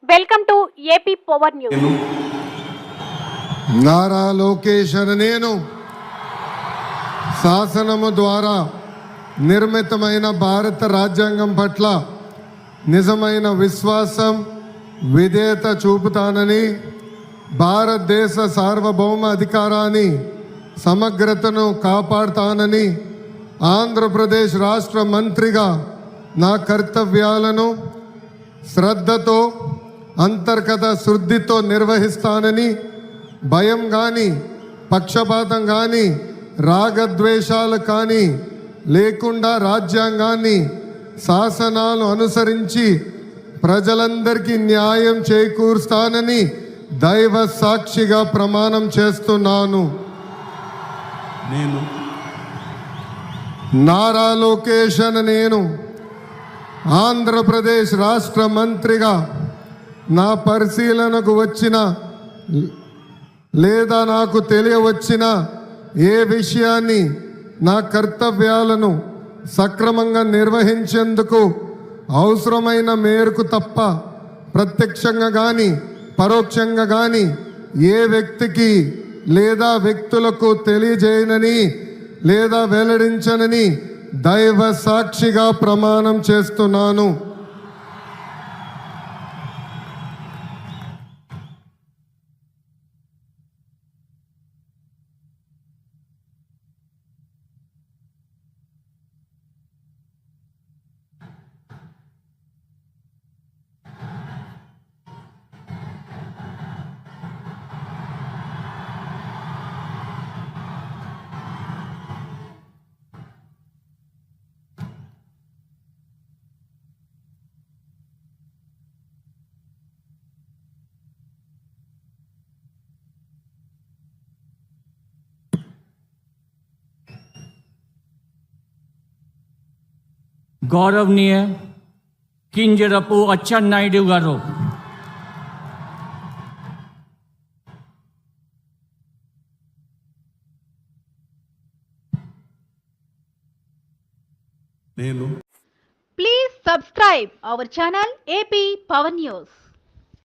Welcome to AP power news. Nara Lokesh అనే నేను శాసనము ద్వారా నిర్మితమైన భారత రాజ్యాంగం పట్ల నిజమైన విశ్వాసం విధేయత చూపుతానని, భారతదేశ సార్వభౌమ అధికారాన్ని సమగ్రతను కాపాడుతానని, ఆంధ్రప్రదేశ్ రాష్ట్ర మంత్రిగా నా కర్తవ్యాలను శ్రద్ధతో అంతర్గత శుద్ధితో నిర్వహిస్తానని, భయం కానీ పక్షపాతం కానీ రాగద్వేషాలు కానీ లేకుండా రాజ్యాంగాన్ని శాసనాలు అనుసరించి ప్రజలందరికీ న్యాయం చేకూరుస్తానని దైవ సాక్షిగా ప్రమాణం చేస్తున్నాను. నేను నారా లోకేష్ అనే నేను ఆంధ్రప్రదేశ్ రాష్ట్ర మంత్రిగా నా పరిశీలనకు వచ్చిన లేదా నాకు తెలియవచ్చిన ఏ విషయాన్ని నా కర్తవ్యాలను సక్రమంగా నిర్వహించేందుకు అవసరమైన మేరకు తప్ప ప్రత్యక్షంగా కానీ పరోక్షంగా కానీ ఏ వ్యక్తికి లేదా వ్యక్తులకు తెలియజేయనని లేదా వెల్లడించనని దైవ సాక్షిగా ప్రమాణం చేస్తున్నాను. गौरवनीय किंजरपु अच्चन्नायुडु गारू నేను Please subscribe our channel AP Power News.